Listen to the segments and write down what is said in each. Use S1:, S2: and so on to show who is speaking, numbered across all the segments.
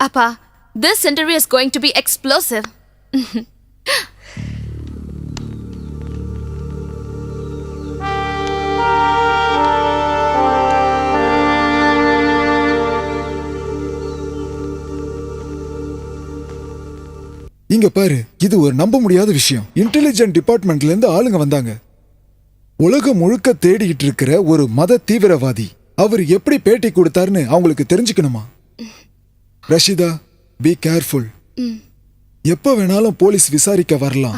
S1: Appa, this interview is going to be explosive.
S2: இங்க பாரு, இது ஒரு நம்ப முடியாத விஷயம். இன்டெலிஜென்ட் டிபார்ட்மெண்ட்ல இருந்து ஆளுங்க வந்தாங்க. உலகம் முழுக்க தேடிட்டு இருக்கிற ஒரு மத தீவிரவாதி அவர் எப்படி பேட்டி கொடுத்தாருன்னு அவங்களுக்கு தெரிஞ்சுக்கணுமா? Rashida, be careful. எப்ப வேணாலும் போலீஸ் விசாரிக்க வரலாம்.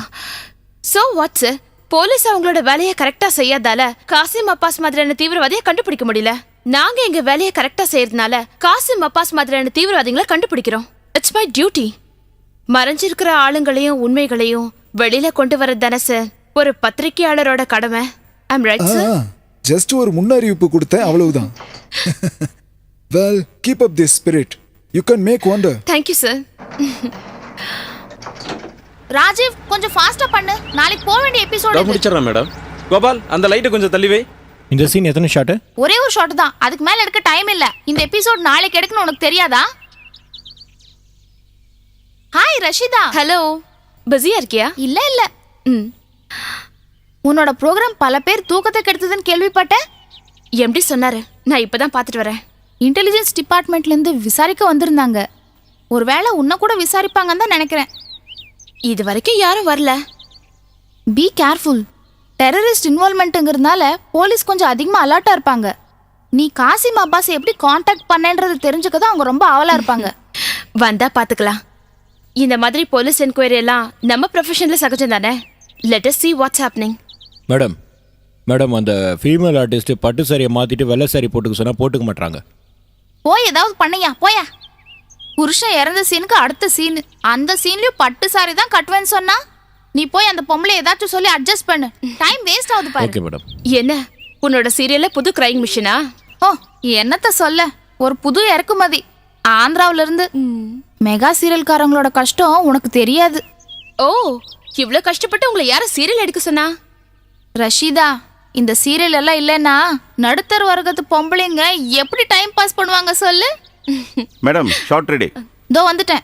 S1: So what, sir? போலீஸ் அவங்களோட வேலையை கரெக்டா செய்யாதால காசிம் அப்பாஸ் மாதிரியான தீவிரவாதியை கண்டுபிடிக்க முடியல. நாங்க எங்க வேலையை கரெக்டா செய்யறதுனால காசிம் அப்பாஸ் மாதிரியான தீவிரவாதிகளை கண்டுபிடிக்கிறோம். It's my duty. மறைஞ்சிருக்கிற ஆளுங்களையும் உண்மைகளையும் வெளியில கொண்டு வரது தானே சார் ஒரு பத்திரிகையாளரோட கடமை. I'm right sir?
S2: ஜஸ்ட் ஒரு முன்னறிவிப்பு கொடுத்தேன், அவ்வளவுதான். Well, keep up this spirit. You can make wonder.
S1: Thank you sir.
S3: Rajiv, கொஞ்சம் ஃபாஸ்டா பண்ணு. நாளைக்கு போக வேண்டிய எபிசோட்
S4: முடிச்சிடறேன் மேடம். கோபால், அந்த லைட்டை கொஞ்சம் தள்ளி வை.
S5: இந்த சீன் எத்தனை ஷாட்?
S3: ஒரே ஒரு ஷாட் தான், அதுக்கு மேல எடுக்க டைம் இல்ல. இந்த எபிசோட் நாளைக்கு எடுக்கணும், உனக்கு தெரியாதா? ஹாய் ரஷிதா.
S1: ஹலோ, பிஸியா இருக்கியா?
S3: இல்ல இல்ல. உன்னோட ப்ரோக்ராம் பல பேர் தூக்கத்தை கெடுத்ததுன்னு கேள்விப்பட்டேன்.
S1: எப்படி சொன்னாரு? நான் இப்பதான் பாத்துட்டு வரேன்.
S3: இன்டெலிஜென்ஸ் டிபார்ட்மெண்ட்ல இருந்து விசாரிக்க வந்திருந்தாங்க. ஒருவேளை உன்னை கூட விசாரிப்பாங்கன்னு தான் நினைக்கிறேன்.
S1: இது வரைக்கும் யாரும் வரல.
S3: Be careful. டெரரிஸ்ட் இன்வால்மெண்ட்டுங்கிறதுனால போலீஸ் கொஞ்சம் அதிகமாக அலர்ட்டாக இருப்பாங்க. நீ காசிம் அப்பாஸ் எப்படி காண்டாக்ட் பண்ணேன்றது தெரிஞ்சுக்க தான் அவங்க ரொம்ப ஆவலாக இருப்பாங்க.
S1: வந்தா பாத்துக்கலாம். இந்த மாதிரி போலீஸ் என்கொயரி எல்லாம் நம்ம ப்ரொஃபஷன்ல சகஜம் தானே. Let us see what's happening.
S5: Madam அந்த ஃபீமேல் ஆர்டிஸ்ட் பட்டு சாரியை மாத்திட்டு வெள்ளை சாரி போட்டுக்க சொன்னா போட்டுக்க மாட்டாங்க.
S3: போய் ஏதாவது பண்ணையா போயா. புருஷன் இறந்த சீனுக்கு அடுத்த சீனு, அந்த சீன்லயும் பட்டு சாரி தான் கட்டுவேன்னு சொன்னா நீ போய் அந்த பொம்பளை ஏதாச்சும் சொல்லி அட்ஜஸ்ட் பண்ணு. டைம் வேஸ்ட் ஆகுது பாரு.
S5: Okay madam.
S1: என்ன உன்னோட சீரியல்ல புது கிரைம் மிஷினா?
S3: ஓ, என்னத்த சொல்ல, ஒரு புது இறக்குமதி ஆந்திராவில இருந்து. மெகா சீரியல்காரங்களோட கஷ்டம் உனக்கு தெரியாது.
S1: ஓ, இவ்ளோ கஷ்டப்பட்டு உங்களை யாரும் சீரியல் எடுக்க சொன்னா?
S3: ரஷிதா, இந்த சீரியல் எல்லாம் இல்லைன்னா நடுத்தர வர்க்கத்து பொம்பளைங்க எப்படி டைம் பாஸ் பண்ணுவாங்க சொல்லு.
S4: Madam, shot ready.
S3: இதோ வந்துட்டேன்.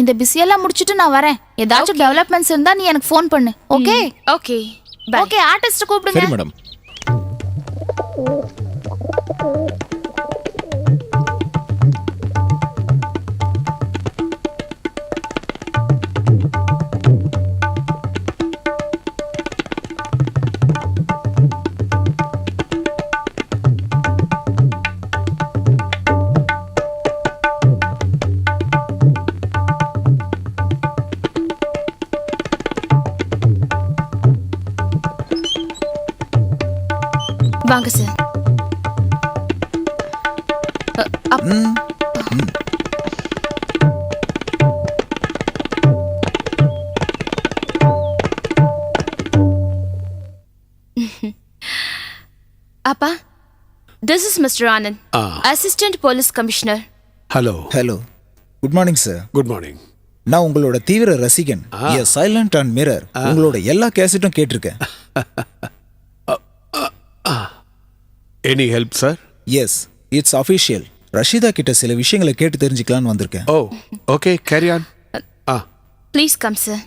S3: இந்த பிஸியெல்லாம் முடிச்சிட்டு நான் வரேன். ஏதாச்சும் டெவலப்மெண்ட்ஸ் இருந்தா நீ எனக்கு ஃபோன் பண்ணு. Okay
S1: okay
S3: okay. ஆர்டிஸ்ட் கூப்பிடுங்க.
S5: சரி மேடம்.
S1: வாங்க சார். அப்பா, this is Mr. Anand, Assistant Police Commissioner.
S6: Hello.
S2: Good morning sir.
S6: Good morning.
S2: நான் உங்களோட தீவிர ரசிகன். சைலண்ட் அண்ட் மிரர் உங்களோட எல்லா கேசட்டும் கேட்டிருக்கேன்.
S6: Any help sir?
S2: Yes, it's official. Rashida கிட்ட சில விஷயங்களை கேட்டு தெரிஞ்சுக்கலான்னு வந்திருக்கேன்.
S6: Oh, okay, carry on.
S1: Please come, sir.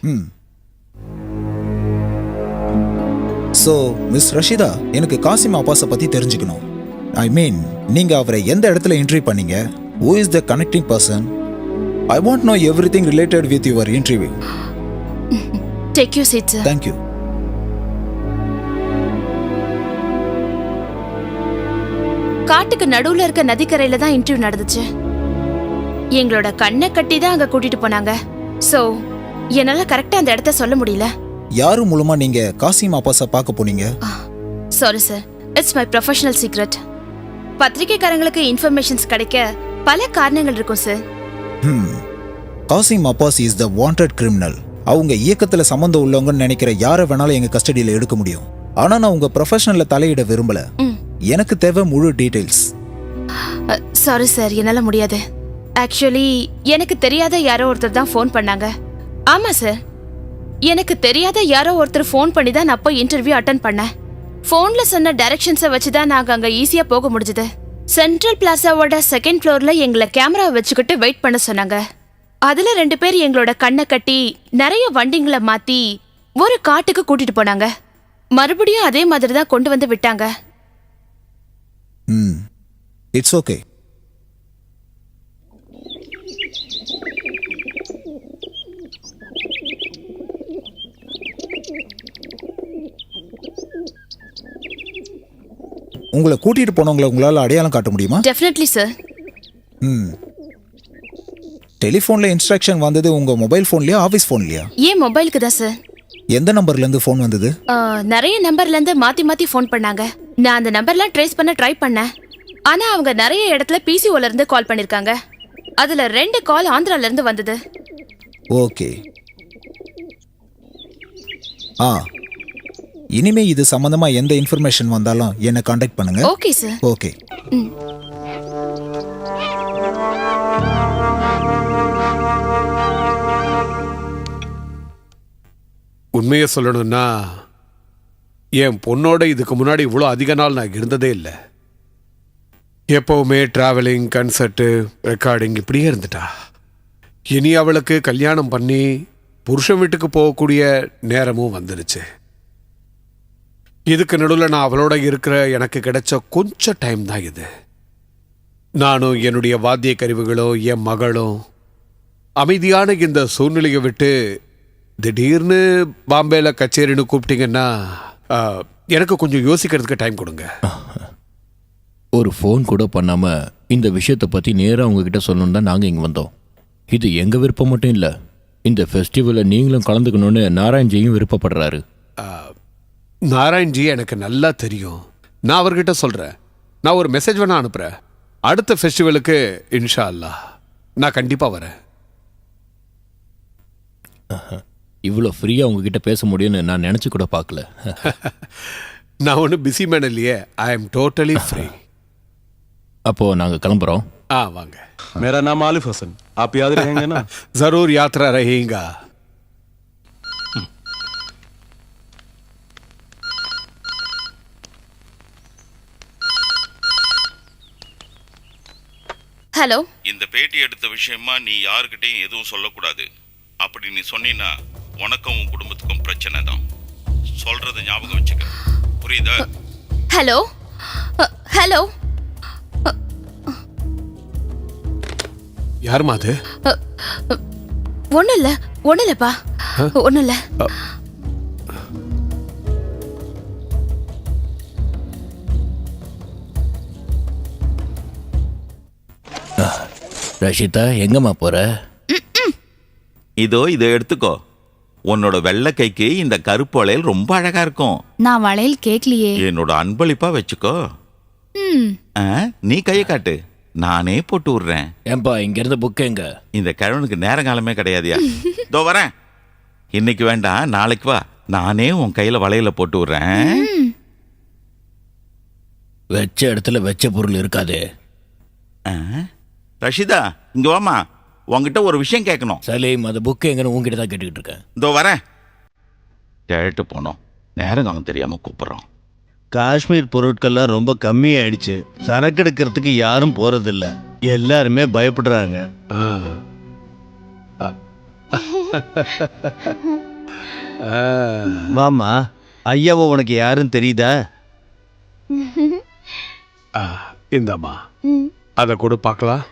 S2: So miss Rashida, எனக்கு காசிம் அப்பாஸை பற்றி தெரிஞ்சுக்கணும். ஐ மீன், நீங்கள் அவரை எந்த இடத்துல இன்டர்வியூ பண்ணீங்க? Who is the connecting person? I want no everything related with your interview.
S1: Take your seat, sir.
S2: Thank you.
S1: காட்டுக்கு நடுவுல இருக்க நதிக்கரையில தான் இன்டர்வியூ நடந்துச்சு. எங்களோட கண்ணை கட்டி தான் அங்க கூட்டிட்டு போனாங்க. சோ என்னால கரெக்டா அந்த இடத்த சொல்ல முடியல.
S2: யாரு மூலமா நீங்க காசிம் அப்பாஸை பார்க்க போனீங்க?
S1: Sorry sir, it's my professional secret. பத்திரிகைக்காரங்களுக்கு இன்ஃபர்மேஷன்ஸ் கிடைக்க பல காரணங்கள் இருக்கும் sir.
S2: Kasim Abbas is the wanted criminal. அவங்க இயக்கத்துல சம்பந்தம் உள்ளவங்கன்னு நினைக்கிற யாரை வேணாலும் எங்க கஸ்டடியில எடுக்க முடியும். ஆனா நான் உங்க ப்ரொஃபஷனல்ல தலையிட விரும்பல. எனக்கு தேவை முழு டீடைல்ஸ்.
S1: சாரி சார், என்னால முடியாது. ஆக்சுவலி எனக்கு தெரியாத யாரோ ஒருத்தர் தான் ஃபோன் பண்ணாங்க. ஆமா சார், எனக்கு தெரியாத யாரோ ஒருத்தர் ஃபோன் பண்ணி தான் நான் போய் இன்டர்வியூ அட்டன் பண்ணேன். ஃபோன்ல சொன்ன டைரக்ஷன்ஸை வச்சு தான் நாங்கள் அங்கே ஈஸியாக போக முடிஞ்சது. சென்ட்ரல் பிளாசாவோட செகண்ட் ஃப்ளோர்ல எங்களை கேமரா வச்சுக்கிட்டு வெயிட் பண்ண சொன்னாங்க. அதுல 2 பேர் எங்களோட கண்ணை கட்டி நிறைய வண்டிங்களை மாத்தி ஒரு காட்டுக்கு கூட்டிட்டு போனாங்க. மறுபடியும் அதே மாதிரி தான் கொண்டு வந்து விட்டாங்க.
S7: It's okay. உங்களை கூட்டிட்டு போனவங்களை உங்களால அடையாளம் காட்ட முடியுமா?
S1: Definitely sir.
S7: டெலிஃபோன்ல இன்ஸ்ட்ரக்ஷன் வந்தது உங்க மொபைல் ஃபோன்லயா ஆஃபீஸ் ஃபோன்லயா?
S1: ஏன் மொபைலுக்கு தான் சார்.
S7: எந்த நம்பர்ல இருந்து ஃபோன் வந்தது?
S1: நிறைய நம்பர்ல இருந்து மாத்தி மாத்தி ஃபோன் பண்ணாங்க. நான் அந்த நம்பர்லாம் ட்ரேஸ் பண்ண ட்ரை பண்ணேன். ஆனா அவங்க நிறைய இடத்துல பிசிஓல இருந்து கால் பண்ணிருக்காங்க. அதுல 2 கால் ஆந்திரால இருந்து வந்தது.
S7: ஓகே. இனிமே இது சம்பந்தமா எந்த இன்ஃபர்மேஷன் வந்தாலும் என்ன காண்டாக்ட் பண்ணுங்க.
S1: Okay sir.
S7: ஓகே.
S6: உண்மையை சொல்லணும்னா என் பொண்ணோட இதுக்கு முன்னாடி இவ்வளோ அதிக நாள் நான் இருந்ததே இல்லை. எப்பவுமே டிராவலிங், கன்சர்ட்டு, ரெக்கார்டிங் இப்படியே இருந்துட்டா. இனி அவளுக்கு கல்யாணம் பண்ணி புருஷன் வீட்டுக்கு போகக்கூடிய நேரமும் வந்துடுச்சு. இதுக்கு நடுவில் நான் அவளோட இருக்கிற எனக்கு கிடைச்ச கொஞ்சம் டைம் தான் இது. நானும் என்னுடைய வாத்திய கருவிகளும் என் மகளும் அமைதியான இந்த சூழ்நிலையை விட்டு திடீர்னு பாம்பேல கச்சேரின்னு கூப்பிட்டீங்கன்னா எனக்கு கொஞ்சம் யோசிக்கிறதுக்கு டைம் கொடுங்க.
S5: ஒரு ஃபோன் கூட பண்ணாம இந்த விஷயத்தை பத்தி நேராக உங்ககிட்ட சொல்லணும் தான் நாங்கள் இங்கே வந்தோம். இது எங்க விருப்பம் மட்டும் இல்லை, இந்த ஃபெஸ்டிவலில் நீங்களும் கலந்துக்கணும்னு நாராயண்ஜியும் விருப்பப்படுறாரு.
S6: நாராயண்ஜி எனக்கு நல்லா தெரியும். நான் அவர்கிட்ட சொல்கிறேன், நான் ஒரு மெசேஜ் வேணா அனுப்புகிறேன். அடுத்த ஃபெஸ்டிவலுக்கு இன்ஷா அல்லாஹ் நான் கண்டிப்பாக வரேன்.
S5: இவ்வளோ ஃப்ரீயாக உங்ககிட்ட பேச முடியும்னு நான் நினச்சி கூட பார்க்கல.
S6: நான் ஒன்றும் பிஸி மேன் இல்லையே, ஐ எம் டோட்டலி ஃப்ரீ.
S5: அப்போது நாங்கள் கிளம்புறோம்.
S6: வாங்க.
S4: मेरा नाम आलिफ हसन, आप याद रहेंगे ना?
S6: जरूर यात्रा रहेगा.
S1: ஹலோ.
S8: இந்த பேட்டி எடுத்த விஷயமா நீ யாருக்கிட்டையும் எதுவும் சொல்லக்கூடாது. அப்படி நீ சொன்னீன்னா உனக்கும் உன் குடும்பத்துக்கும் பிரச்சனை தான். சொல்றத ஞாபகம் வச்சுக்க, புரியுதா?
S1: Hello hello.
S6: யாருமா அது?
S1: ஒன்றும் இல்லைப்பா, ஒன்றும் இல்லை.
S5: ரஷிதா, எங்கம்மா போற?
S8: இதோ இதை எடுத்துக்கோ. உன்னோட வெள்ளை கைக்கு இந்த கருப்பு வளையல் ரொம்ப அழகா இருக்கும்.
S3: நான் வளையல் கேட்கலையே.
S8: என்னோட அன்பளிப்பா வச்சுக்கோ. நீ கையை காட்டு, நானே போட்டு விடுறேன்.
S5: ஏன்பா இங்கிருந்து புக் எங்க?
S8: இந்த கிழவனுக்கு நேரங்காலமே கிடையாதியா. இதோ வரேன். இன்னைக்கு வேண்டாம், நாளைக்கு வா, நானே உன் கையில வளையல போட்டு விடுறேன்.
S5: வச்ச இடத்துல வச்ச பொருள் இருக்காது.
S8: ரஷிதா, இங்க வாமா, உங்ககிட்ட ஒரு விஷயம் கேட்கணும்.
S5: சலீம், அது புக் எங்கன்னு உங்ககிட்ட தான் கேட்டுக்கிட்டு இருக்கேன்.
S8: இதோ வரேன். கேட்டு போனோம், நேரங்காலம் தெரியாம கூப்பிடுறோம்.
S9: காஷ்மீர் பொருட்கள்லாம் ரொம்ப கம்மியாயிடுச்சு. சரக்கு எடுக்கிறதுக்கு யாரும் போறதில்ல, எல்லாருமே பயப்படுறாங்க. வாமா, ஐயாவோ உனக்கு யாரும் தெரியுதா?
S6: இந்தம்மா, அதை கூட பார்க்கலாம்.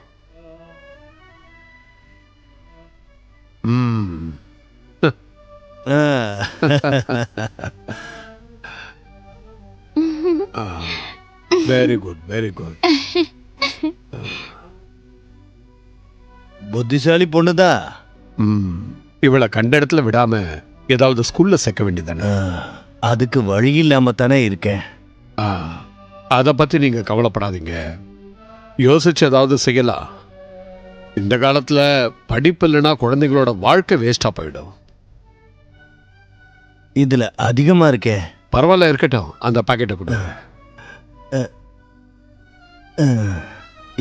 S6: Very good, very good.
S9: புத்திசாலி பொண்ணுதா.
S6: இவளை கண்ட இடத்துல விடாம ஏதாவது ஸ்கூல்ல சேர்க்க வேண்டியதானே?
S9: அதுக்கு வழி இல்லாம தானே இருக்கேன்.
S6: அதை பத்தி நீங்க கவலைப்படாதீங்க, யோசிச்சு ஏதாவது செய்யலாம். இந்த காலத்துல படிப்பு இல்லைன்னா குழந்தைங்களோட வாழ்க்கை வேஸ்டா போயிடும்.
S9: இதுல அதிகமா இருக்கே.
S6: பரவாயில்ல, இருக்கட்டும், அந்த பாக்கெட்டை கொடு.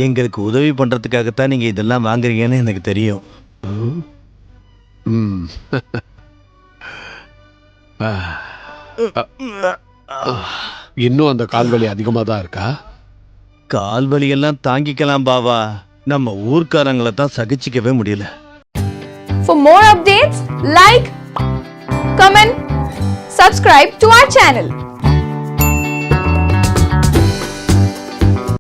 S9: எங்களுக்கு உதவி பண்றதுக்காகத்தான் நீங்க இதெல்லாம் வாங்குறீங்கன்னு எனக்கு தெரியும்.
S6: இன்னும் அந்த கால்வலி அதிகமாக தான் இருக்கா?
S9: கால் வலியெல்லாம் தாங்கிக்கலாம் பாவா, நம்ம ஊர்க்காரங்களை தான் சகிச்சிக்கவே முடியல.
S10: For more updates, like, comment, subscribe to our channel.